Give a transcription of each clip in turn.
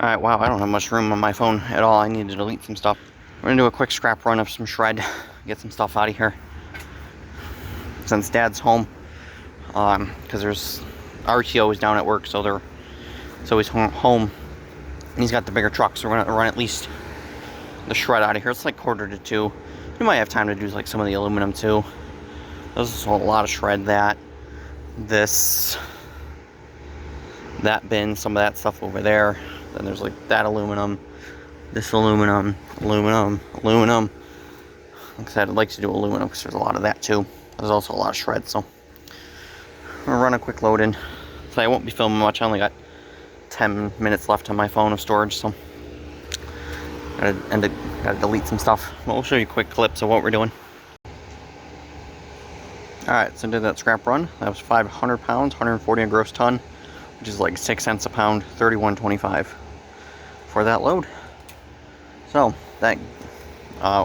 Alright, wow, I don't have much room on my phone at all. I need to delete some stuff. We're gonna do a quick scrap run of some shred, get some stuff out of here. Since Dad's home, because there's RTO is down at work, so he's home, and he's got the bigger truck, so we're gonna run at least the shred out of here. It's like 1:45. We might have time to do like some of the aluminum too. There's a lot of shred. That bin, some of that stuff over there. Then there's like that aluminum, this aluminum. Like I said, I'd like to do aluminum because there's a lot of that too. There's also a lot of shred, so I'm gonna run a quick load in. So I won't be filming much. I only got 10 minutes left on my phone of storage, so gotta delete some stuff. But we'll show you quick clips of what we're doing. Alright, so I did that scrap run. That was 500 pounds, 140 a gross ton, which is like 6 cents a pound, 31.25 for that load. So that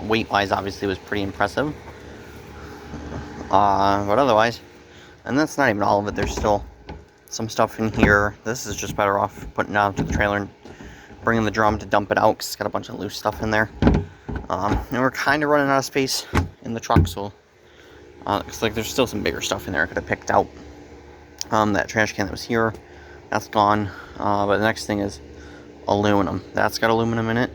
weight-wise obviously was pretty impressive. But otherwise, and that's not even all of it. There's still some stuff in here. This is just better off putting it out to the trailer and bringing the drum to dump it out because it's got a bunch of loose stuff in there. And we're kind of running out of space in the truck, so looks like there's still some bigger stuff in there I could have picked out. That trash can that was here, that's gone. But the next thing is aluminum. That's got aluminum in it.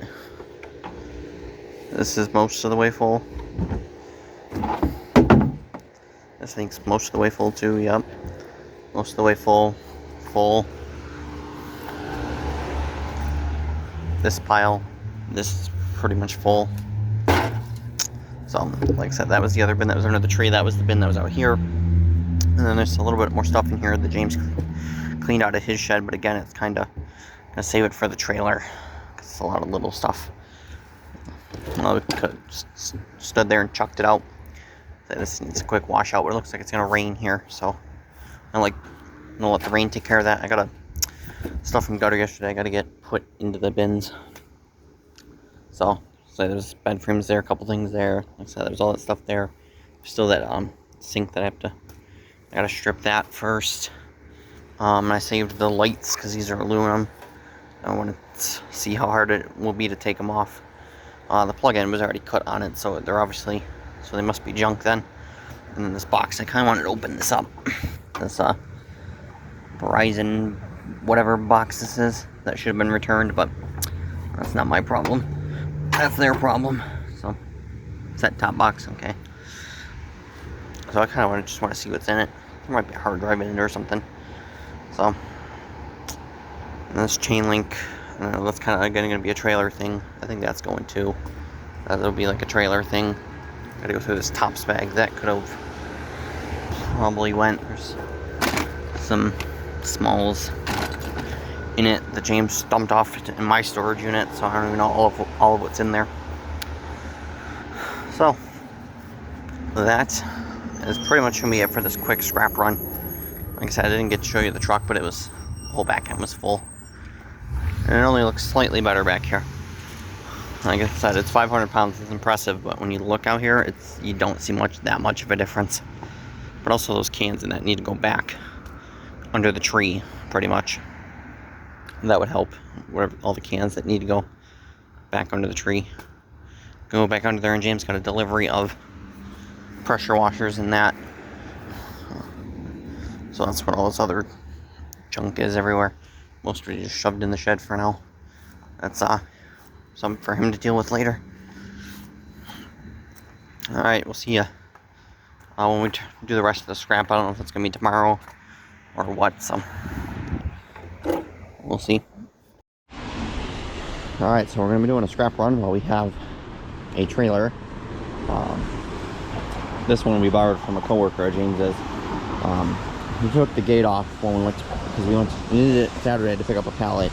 This is most of the way full. This thing's most of the way full too, yep. Most of the way full. This pile, this is pretty much full. So, like I said, that was the other bin that was under the tree. That was the bin that was out here. And then there's a little bit more stuff in here that James cleaned out of his shed. But again, it's kind of gonna save it for the trailer. It's a lot of little stuff. Well, we could stood there and chucked it out. This needs a quick washout. It looks like it's gonna rain here, so I'm gonna let the rain take care of that. I got stuff from gutter yesterday. I gotta get put into the bins. So there's bed frames there, a couple things there. Like I said, there's all that stuff there. Still that sink that I gotta strip that first. I saved the lights because these are aluminum. I want to see how hard it will be to take them off. The plug-in was already cut on it, so they must be junk then. And then this box, I kind of wanted to open this up. This Verizon whatever box this is, that should have been returned, but that's not my problem. That's their problem. So, set-top box, okay. So I kind of just want to see what's in it. There might be a hard drive in it or something. So, and this chain link, I don't know, that's kind of going to be a trailer thing. I think that's going too. That'll be like a trailer thing. Gotta go through this tops bag. That could have probably went. There's some smalls in it that James dumped off in my storage unit, so I don't even know all of what's in there. So that is pretty much gonna be it for this quick scrap run. Like I said, I didn't get to show you the truck, but the whole back end was full, and it only looks slightly better back here. Like I said, it's 500 pounds. It's impressive, but when you look out here, you don't see that much of a difference. But also those cans in that need to go back under the tree, pretty much. And that would help. All the cans that need to go back under the tree go back under there. And James got a delivery of pressure washers and that. So that's what all this other junk is everywhere. Most of it just shoved in the shed for now. That's something for him to deal with later. Alright, we'll see ya when we do the rest of the scrap. I don't know if it's going to be tomorrow or what, so we'll see. Alright, so we're going to be doing a scrap run while we have a trailer. This one we borrowed from a coworker, James is. He took the gate off when we went because we needed it Saturday to pick up a pallet.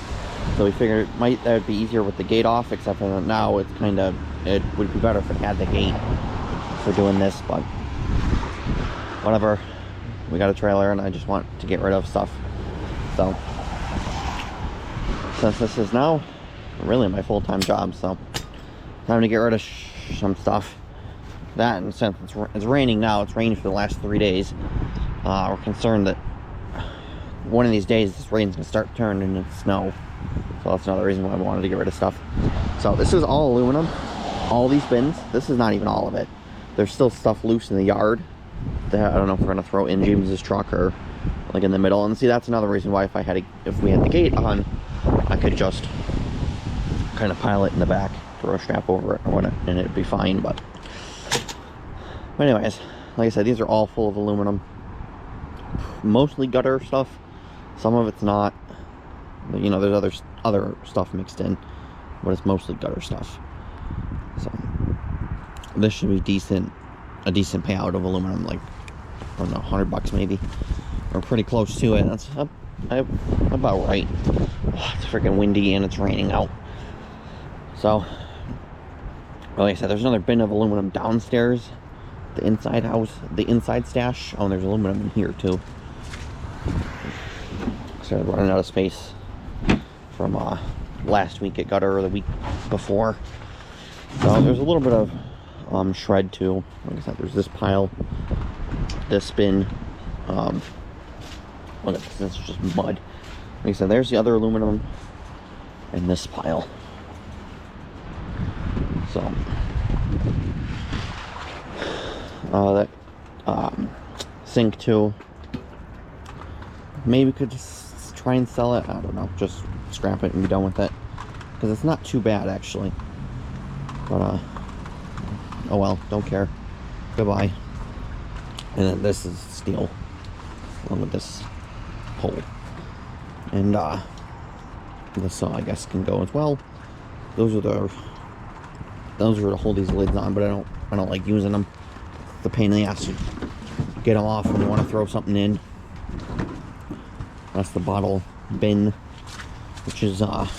So we figured that would be easier with the gate off, except for now it would be better if it had the gate for doing this, but whatever. We got a trailer and I just want to get rid of stuff. So since this is now really my full-time job, so time to get rid of some stuff. That, and since it's raining now, it's rained for the last 3 days. We're concerned that one of these days this rain's gonna start turning into snow. So that's another reason why I wanted to get rid of stuff. So this is all aluminum. All these bins. This is not even all of it. There's still stuff loose in the yard that I don't know if we're gonna throw in James's truck or like in the middle. And see, that's another reason why if we had the gate on, I could just kind of pile it in the back, throw a strap over it, and it'd be fine. But anyways, like I said, these are all full of aluminum. Mostly gutter stuff. Some of it's not. But, you know, there's other stuff mixed in, but it's mostly gutter stuff. So this should be a decent payout of aluminum, like I don't know, $100 maybe, or pretty close to it. That's about right. Oh, it's freaking windy and it's raining out. So, like I said, there's another bin of aluminum downstairs, the inside house, the inside stash. Oh, and there's aluminum in here too. Started running out of space from last week at gutter or the week before. So there's a little bit of shred too. Like I said, there's this pile, this bin. Look at this is just mud. Like I said, there's the other aluminum and this pile. So that sink too. Maybe could just try and sell it. I don't know. Just scrap it and be done with it, because it's not too bad actually. But oh well, don't care. Goodbye. And then this is steel, along with this pole, and this I guess can go as well. Those are to hold these lids on, but I don't like using them. It's a pain in the ass to get them off when you want to throw something in. That's the bottle bin, which is hasn't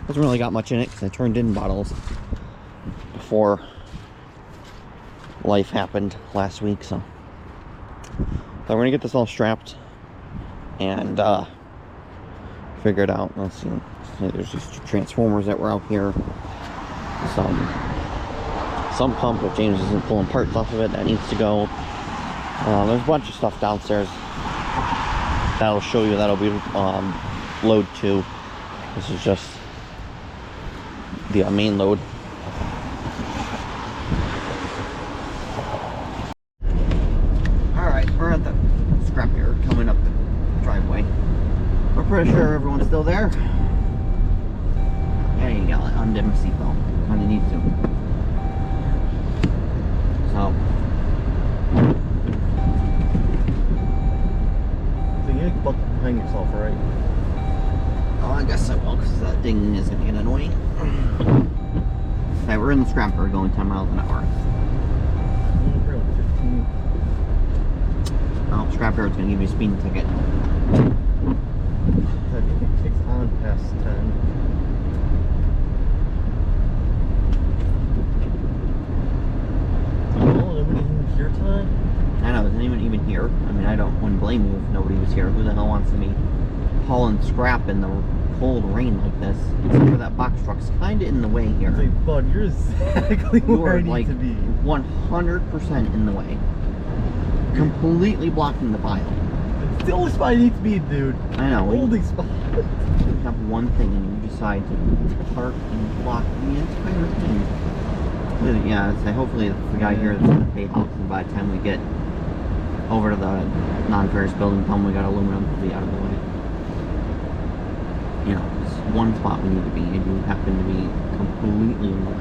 really got much in it because I turned in bottles before life happened last week. So we're gonna get this all strapped and figure it out. Let's see. There's these transformers that were out here. Some pump that James isn't pulling parts off of it that needs to go. There's a bunch of stuff downstairs that'll show you, that'll be load 2. This is just the main load. Alright, we're at the scrapyard coming up the driveway. We're pretty sure everyone's still there. There you go, undim seatbelt when you need to. So you can buck behind yourself, right? Oh, I guess I will, because that ding is going to get annoying. Okay, we're in the scrapyard going 10 miles an hour. 15. Oh, scrapyard's going to give you a speeding ticket. I think it kicks on past 10. Your time? I know, isn't anyone even here? I mean, wouldn't blame you if nobody was here. Who the hell wants to be hauling scrap in the cold rain like this? Except for that box truck's kind of in the way here. It's like, bud, you're exactly where I need to be. 100% in the way. Completely blocking the pile. It's the only spot I need to be, dude. I know. Holding spot. You have one thing and you decide to park and block the entire thing. Yeah, so hopefully it's the guy here that's going to pay house, and by the time we get over to the non-ferrous building, tell him we got aluminum to be out of the way. You know, it's one spot we need to be, and you happen to be completely in the way.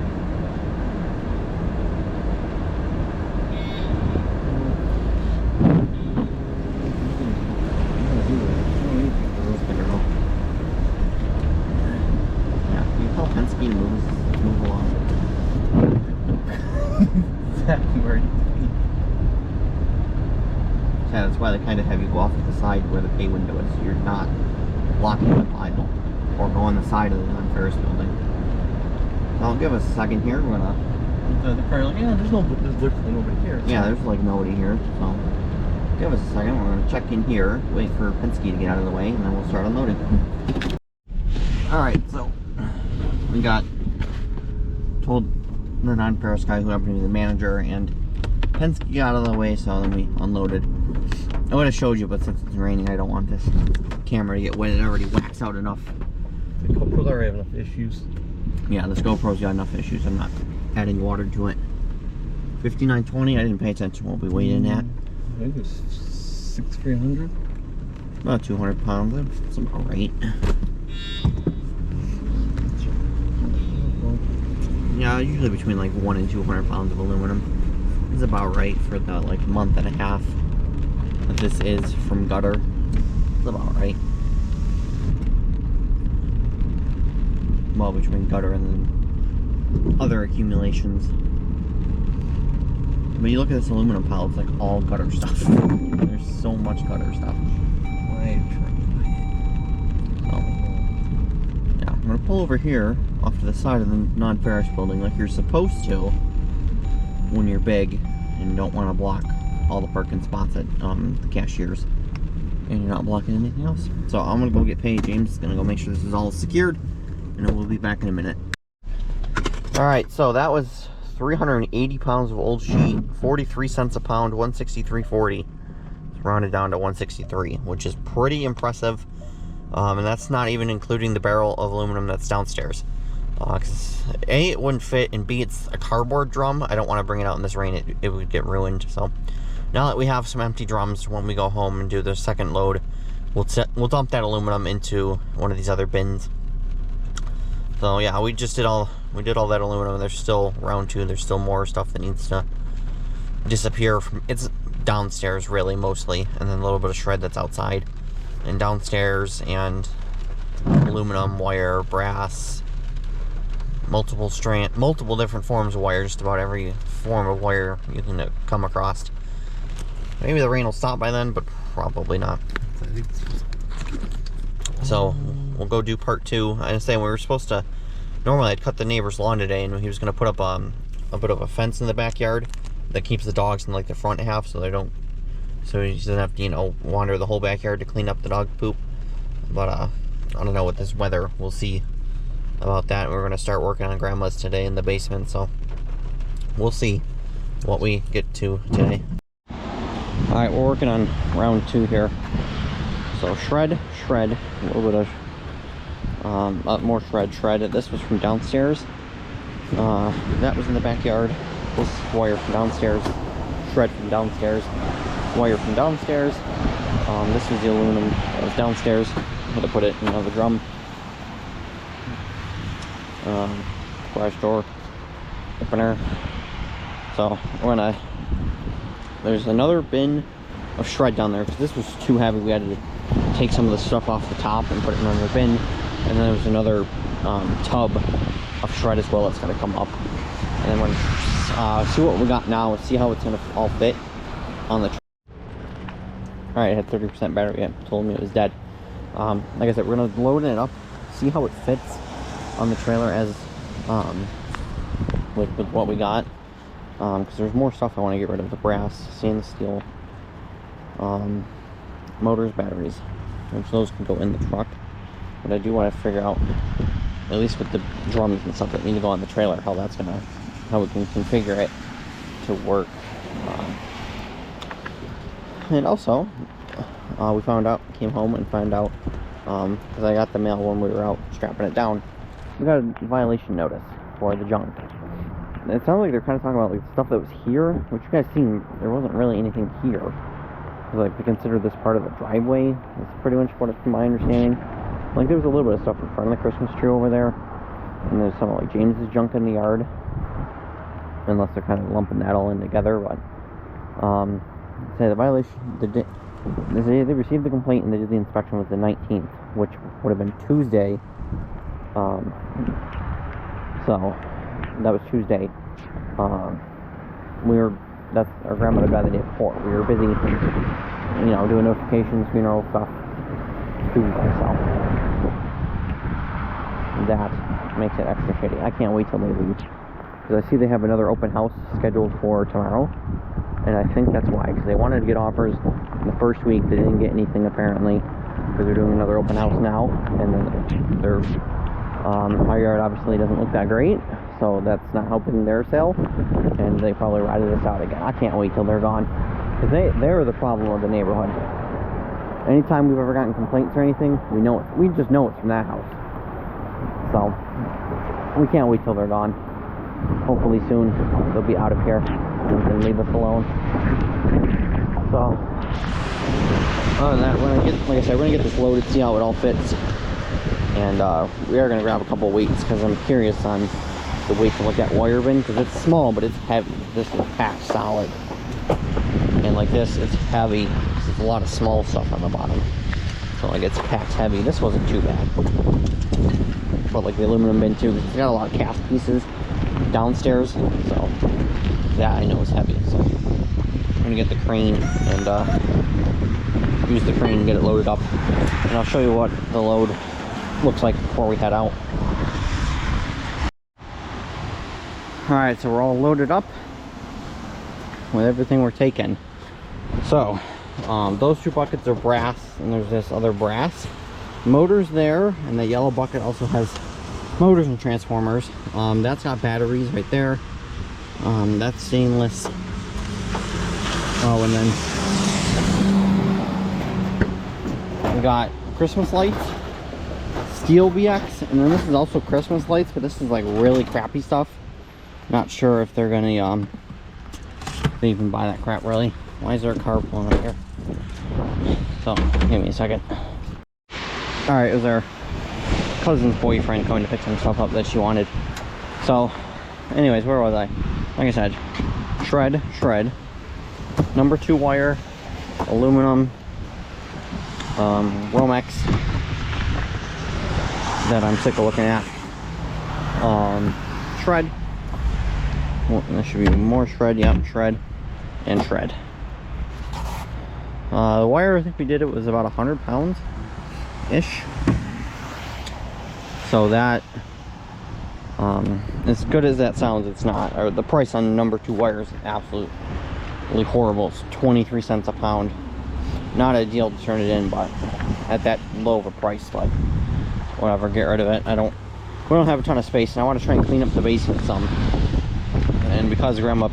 Yeah, can you tell Penske to move along? Exactly where I need to be. Yeah, that's why they kind of have you go off to the side where the pay window is, so you're not blocking the pile, or go on the side of the non-ferrous building. Now, give us a second here. We're gonna. They're probably like, yeah, there's literally nobody here. Yeah, there's like nobody here. So, give us a second. We're gonna check in here, wait for Penske to get out of the way, and then we'll start unloading. All right, so we told the non-ferrous guy who happened to be the manager, and Penske got out of the way, so then we unloaded. I would have showed you, but since it's raining, I don't want this camera to get wet. It already waxed out enough. The GoPros already have enough issues. Yeah, this GoPro's got enough issues. I'm not adding water to it. 5920, I didn't pay attention what we weighed in at. I think it's 6,300. About 200 pounds. That's about right. Yeah, usually between like 1 and 200 pounds of aluminum. It's about right for the like month and a half that this is from gutter. It's about right. Well, between gutter and then other accumulations. But you look at this aluminum pile, it's like all gutter stuff. There's so much gutter stuff. So, yeah, I'm gonna pull over here off to the side of the non-ferrous building like you're supposed to when you're big and don't want to block all the parking spots at the cashiers, and you're not blocking anything else. So I'm gonna go get paid. James is gonna go make sure this is all secured, and then we'll be back in a minute. All right, so that was 380 pounds of old sheet, 43 cents a pound, 163.40. Rounded down to 163, which is pretty impressive. And that's not even including the barrel of aluminum that's downstairs. Cause A, it wouldn't fit, and B, it's a cardboard drum. I don't want to bring it out in this rain. It would get ruined. So now that we have some empty drums, when we go home and do the second load, we'll dump that aluminum into one of these other bins. So yeah, we did all that aluminum. There's still round 2. There's still more stuff that needs to disappear from. It's downstairs really mostly, and then a little bit of shred that's outside. And downstairs, and aluminum, wire, brass, multiple different forms of wire. Just about every form of wire you can come across. Maybe the rain will stop by then, but probably not. So we'll go do part 2. I understand we were supposed to. Normally I'd cut the neighbor's lawn today, and he was going to put up a bit of a fence in the backyard that keeps the dogs in like the front half, so he doesn't have to, wander the whole backyard to clean up the dog poop. But I don't know, with this weather, we'll see about that. We're going to start working on Grandma's today in the basement, so we'll see what we get to today. All right, we're working on round 2 here. So shred, a little bit of more shred. This was from downstairs. That was in the backyard. This wire from downstairs, shred from downstairs, wire from downstairs. This was the aluminum that was downstairs. I'm gonna put it in the drum. Garage door opener. So there's another bin of shred down there because this was too heavy. We had to take some of the stuff off the top and put it in another bin. And then there's another tub of shred as well that's gonna come up. And then when see what we got now and see how it's gonna all fit on the all right, it had 30% battery. It told me it was dead. Like I said, we're gonna load it up, see how it fits on the trailer as with what we got, because there's more stuff I want to get rid of: the brass, stainless steel, motors, batteries, which those can go in the truck. But I do want to figure out, at least with the drums and stuff that need to go on the trailer, how we can configure it to work. And also, we came home and found out, because I got the mail when we were out strapping it down, we got a violation notice for the junk. And it sounds like they're kind of talking about like stuff that was here, which you guys seen, there wasn't really anything here. Like, they consider this part of the driveway. That's pretty much what it's from my understanding. Like, there was a little bit of stuff in front of the Christmas tree over there, and there's some like James's junk in the yard, unless they're kind of lumping that all in together. But say the violation, they received the complaint and they did the inspection was the 19th, which would have been Tuesday. So that was Tuesday. That's our grandmother died the day before. We were busy, doing notifications, funeral stuff. Tuesday, so that makes it extra shitty. I can't wait till they leave, because I see they have another open house scheduled for tomorrow, and I think that's why, because they wanted to get offers in the first week. They didn't get anything apparently, because they're doing another open house now, and then their our yard obviously doesn't look that great, so that's not helping their sale, and they probably rided us out again. I can't wait till they're gone. Because they're the problem of the neighborhood. Anytime we've ever gotten complaints or anything, we just know it's from that house. So, we can't wait till they're gone. Hopefully soon they'll be out of here and can leave us alone. So, other than that, like I said, we're gonna get this loaded, see how it all fits. And we are gonna grab a couple weights because I'm curious on the weight to look at wire bin, because it's small but it's heavy. This is packed solid. And like this, it's heavy. There's a lot of small stuff on the bottom. So like it's packed heavy. This wasn't too bad. But like the aluminum bin too, it's got a lot of cast pieces downstairs. So that I know is heavy. So I'm gonna get the crane and use the crane and get it loaded up. And I'll show you what the load looks like before we head out. Alright, so we're all loaded up with everything we're taking. So, those two buckets are brass, and there's this other brass. Motors there, and the yellow bucket also has motors and transformers. That's got batteries right there. That's stainless. Oh, and then we got Christmas lights, steel BX, and then this is also Christmas lights, but this is like really crappy stuff. Not sure if they're gonna they even buy that crap, really. Why is there a car pulling up here? So, give me a second. Alright, it was our cousin's boyfriend coming to pick some stuff up that she wanted. So, anyways, where was I? Like I said, shred. Number 2 wire, aluminum, Romex that I'm sick of looking at. Shred. Well, there should be more shred. Yep, shred and shred. The wire, I think we did it was about 100 pounds ish. So that, as good as that sounds, it's not. Or the price on number 2 wire is absolutely horrible. It's 23 cents a pound. Not ideal to turn it in, but at that low of a price, like whatever, get rid of it. We don't have a ton of space, and I want to try and clean up the basement some. And because Grandma,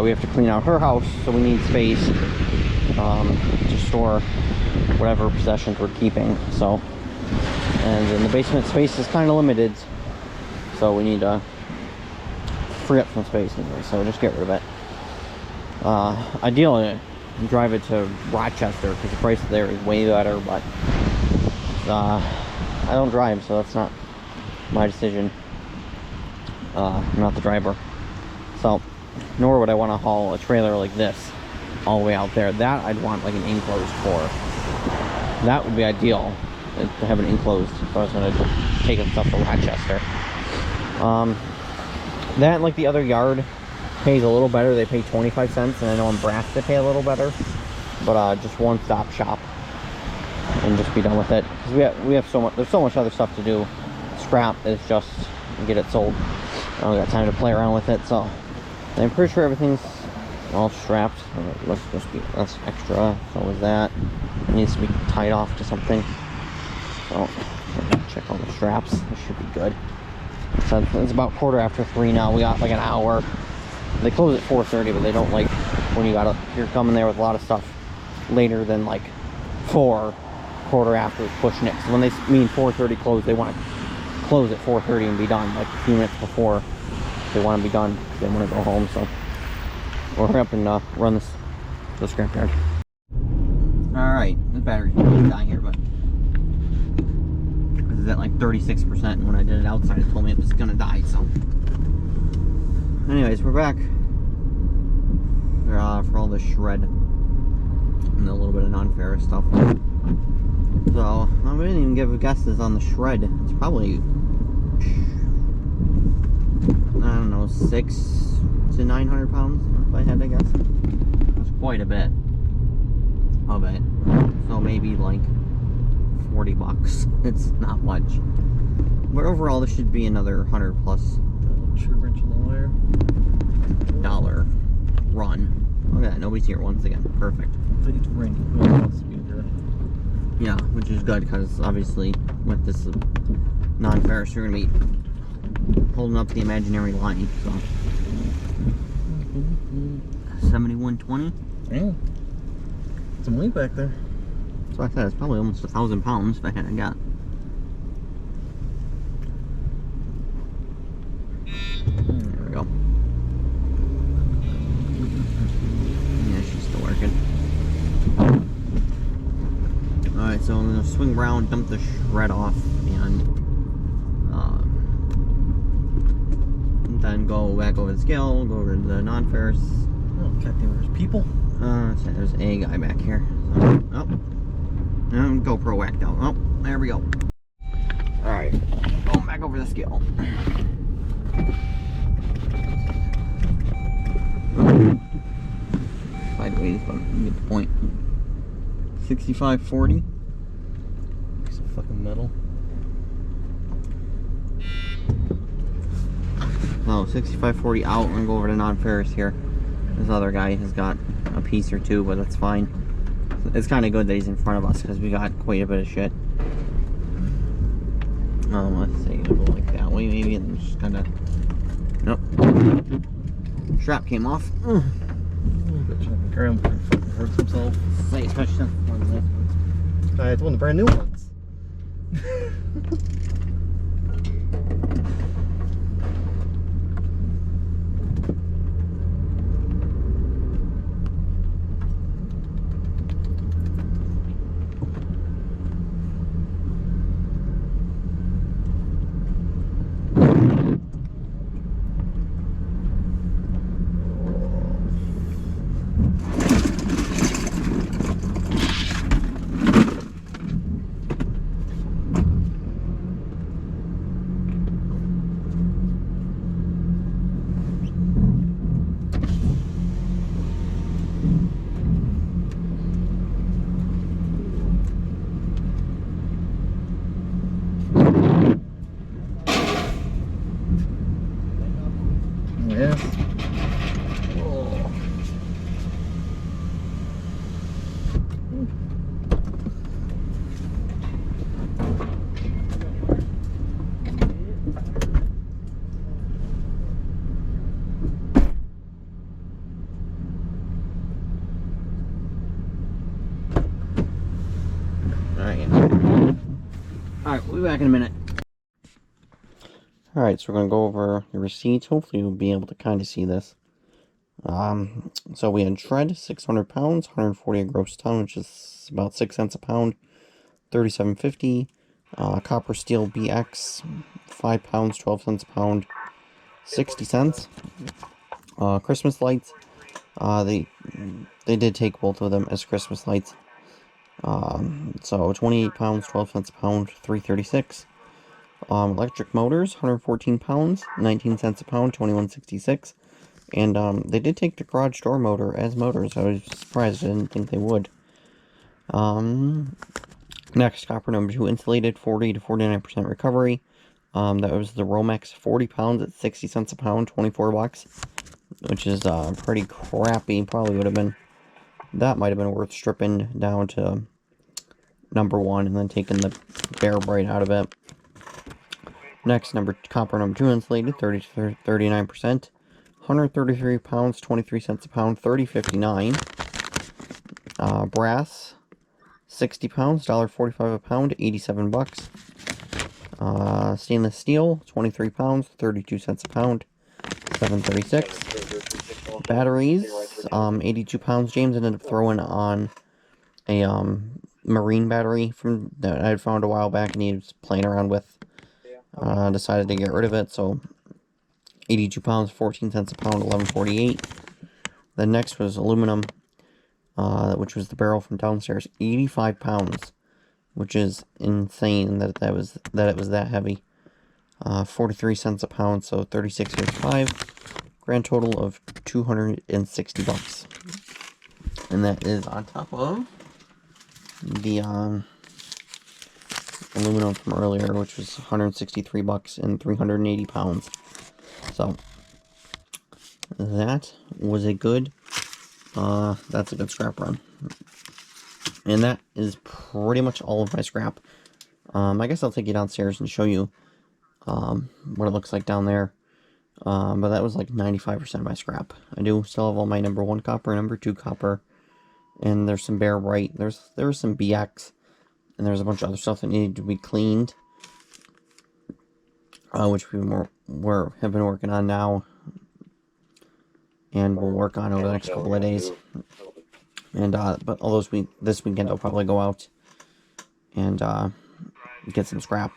we have to clean out her house, so we need space to store whatever possessions we're keeping. So, and in the basement space is kind of limited, so we need to free up some space anyway. So just get rid of it. Ideally, drive it to Rochester because the price there is way better. But I don't drive, so that's not my decision. I'm not the driver. So, nor would I want to haul a trailer like this all the way out there. That I'd want like an enclosed for. That would be ideal, to have an enclosed if I was going to take stuff to Rochester. That and like the other yard pays a little better. They pay 25 cents, and I know in Brass they pay a little better. But just one-stop shop and just be done with it. Because we have so much. There's so much other stuff to do. Scrap is just get it sold. I don't got time to play around with it, so I'm pretty sure everything's all strapped. That's extra. So is that. It needs to be tied off to something. So check all the straps. This should be good. So it's about 3:15 now. We got like an hour. They close at 4:30, but they don't like when you're coming there with a lot of stuff later than like 4:15 after it's pushing it. So when they mean 4:30 close, they want to close at 4:30 and be done, like a few minutes before they want to be done. They want to go home. So we'll hurry up and run the scrapyard. All right, the battery's probably dying here, but this is at like 36%. And when I did it outside, it told me it was gonna die. So, anyways, we're back for all the shred and a little bit of non-ferrous stuff. So I didn't even give guesses on the shred. It's probably, I don't know, 600 to 900 pounds if I had to guess. That's quite a bit of it. So maybe like 40 bucks. It's not much. But overall, this should be another 100 plus dollar run. Look at that, nobody's here once again. Perfect. It's raining. No one wants to be here. Yeah, which is good because obviously with this non-ferrous, you're going to be holding up the imaginary line. So 7120. Damn. Some weight back there. So I said it's probably almost 1,000 pounds if I hadn't got. There we go. Yeah, she's still working. Alright, so I'm gonna swing around, dump the shred off, and then go back over the scale, go over to the non-ferrous. Oh, goddamn, there's people. So there's a guy back here. So, oh. And GoPro whacked out. Oh, there we go. Alright, going back over the scale. Sideways, but you get the point. 65.40. Piece of fucking metal. No, 65.40 out and go over to non-ferrous here. This other guy has got a piece or two, but that's fine. It's kind of good that he's in front of us because we got quite a bit of shit. Let's see, go like that way maybe, and just kind of. Nope. Strap came off. Oh, bitch, the ground fucking hurts himself. Say, especially since one of this. It's one of the brand new ones. Yeah. Oh. Alright, we'll be back in a minute. Alright, so we're going to go over the receipts. Hopefully you'll be able to kind of see this. So we had shred, 600 pounds, 140 a gross ton, which is about 6 cents a pound, 37.50. Copper steel BX, 5 pounds, 12 cents a pound, 60 cents. Christmas lights, they did take both of them as Christmas lights. So 28 pounds, 12 cents a pound, 3.36. Electric motors, 114 pounds, 19 cents a pound, 21.66. And they did take the garage door motor as motors. I was surprised. I didn't think they would. Next, copper number 2, insulated, 40 to 49% recovery. That was the Romex, 40 pounds at 60 cents a pound, 24 bucks. Which is pretty crappy. Probably would have been, that might have been worth stripping down to number 1 and then taking the bare bright out of it. Next, copper number 2, insulated, 30 to 39%. 133 pounds, 23 cents a pound, 30.59. Brass, 60 pounds, $1.45 a pound, 87 bucks. Stainless steel, 23 pounds, 32 cents a pound, 7.36. Batteries, 82 pounds. James ended up throwing on a marine battery from that I had found a while back, and he was playing around with. Decided to get rid of it, so 82 pounds, 14 cents a pound, 11.48. The next was aluminum, which was the barrel from downstairs, 85 pounds, which is insane that it was that heavy. 43 cents a pound, so 36.55. Grand total of 260 bucks. And that is on top of the aluminum from earlier, which was 163 bucks and 380 pounds. So that was a good that's a good scrap run. And that is pretty much all of my scrap. I guess I'll take you downstairs and show you what it looks like down there. But that was like 95% of my scrap. I do still have all my number 1 copper, number 2 copper, and there's some Bear Bright. There was some BX, and there's a bunch of other stuff that needed to be cleaned, which we have been working on now, and we'll work on over the next couple of days. And but all those this weekend I'll probably go out and get some scrap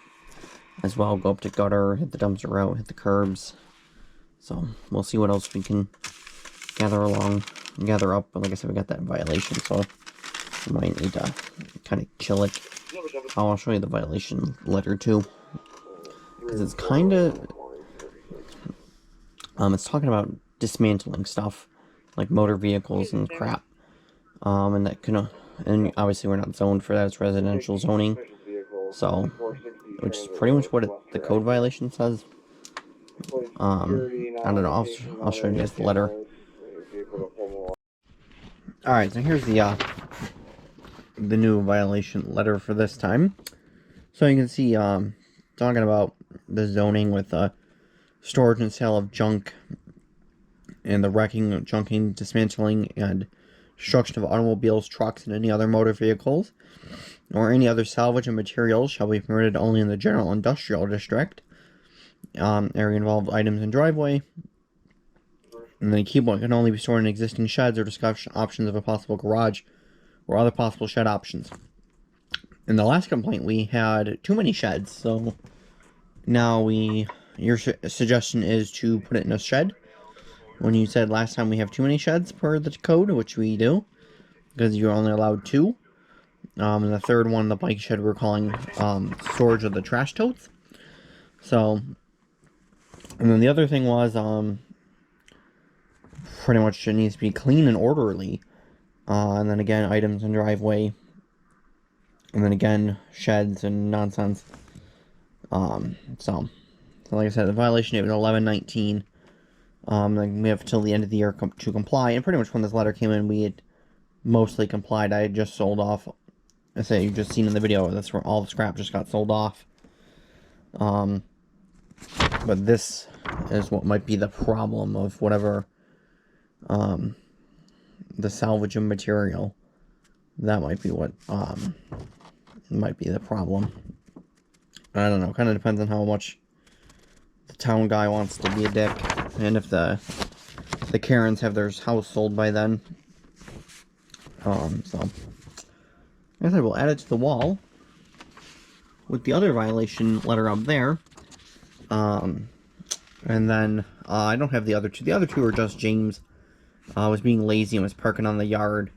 as well. Go up to gutter, hit the dumpster route, hit the curbs. So we'll see what else we can gather up. But like I said, we got that violation, so we might need to kind of chill it. I'll show you the violation letter too, because it's kind of it's talking about dismantling stuff like motor vehicles and crap, and that can and obviously we're not zoned for that. It's residential zoning, so which is pretty much what the code violation says. I don't know. I'll show you guys the letter. All right, so here's the new violation letter for this time. So you can see, talking about the zoning with storage and sale of junk, and the wrecking, junking, dismantling, and destruction of automobiles, trucks, and any other motor vehicles, or any other salvage of materials shall be permitted only in the general industrial district. Area involved items in driveway. And then keyboard can only be stored in existing sheds, or discuss options of a possible garage or other possible shed options. In the last complaint, we had too many sheds, so now your suggestion is to put it in a shed. When you said last time we have too many sheds per the code, which we do, because you're only allowed 2. And the third one, the bike shed, we're calling storage of the trash totes. So, and then the other thing was pretty much it needs to be clean and orderly. And then again, items in driveway. And then again, sheds and nonsense. So like I said, the violation date was 11/19. Then we have till the end of the year to comply. And pretty much when this letter came in, we had mostly complied. I had just sold off. I say you just seen in the video. That's where all the scrap just got sold off. But this is what might be the problem of whatever. The salvage of material. That might be what might be the problem. I don't know. Kind of depends on how much the town guy wants to be a dick, and if the Karens have their house sold by then. So I said we'll add it to the wall with the other violation letter up there. And then I don't have the other two. The other two are just James was being lazy and was parking on the yard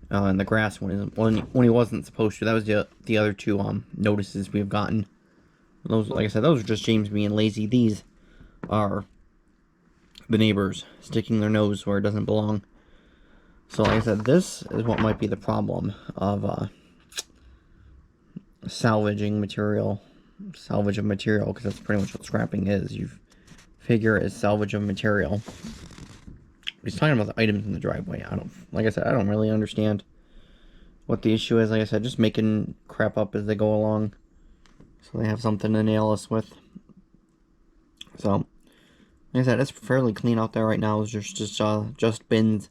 in the grass when he wasn't supposed to. That was the other two notices we've gotten. Those, like I said, those are just James being lazy. These are the neighbors sticking their nose where it doesn't belong. So like I said, this is what might be the problem of salvage of material, because that's pretty much what scrapping is. You figure is salvage of material. He's talking about the items in the driveway. Like I said, I don't really understand what the issue is. Like I said, just making crap up as they go along, so they have something to nail us with. So, like I said, it's fairly clean out there right now. It's just bins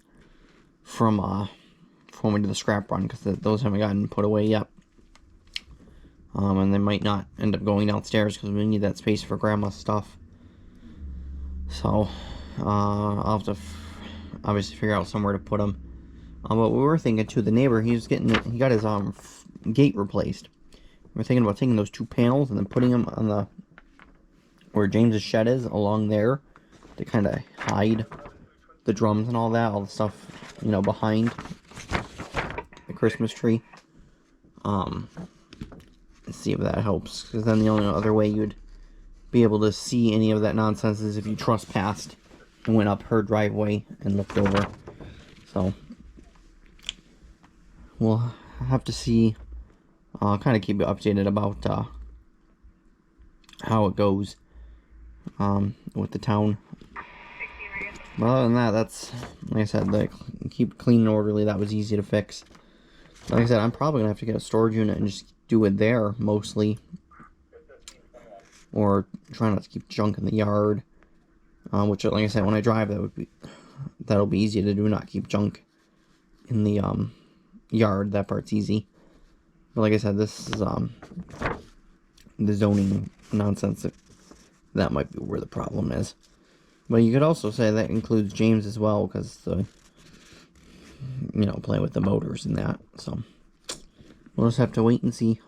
from when we did the scrap run, because those haven't gotten put away yet. And they might not end up going downstairs because we need that space for grandma's stuff. So, I'll have to obviously figure out somewhere to put them. But we were thinking too, the neighbor, he got his gate replaced. We're thinking about taking those 2 panels and then putting them on where James's shed is, along there, to kind of hide the drums and all that, all the stuff, behind the Christmas tree. Let's see if that helps, because then the only other way you'd be able to see any of that nonsense is if you trespassed and went up her driveway and looked over. So we'll have to see. I'll kind of keep you updated about how it goes with the town. But other than that, that's, like I said, keep it clean and orderly. That was easy to fix. Like I said, I'm probably gonna have to get a storage unit and just do it there mostly, or try not to keep junk in the yard. Which, like I said, when I drive, that'll be easy to do. Not keep junk in the yard. That part's easy. But like I said, this is the zoning nonsense. That might be where the problem is. But you could also say that includes James as well, because playing with the motors and that. So we'll just have to wait and see.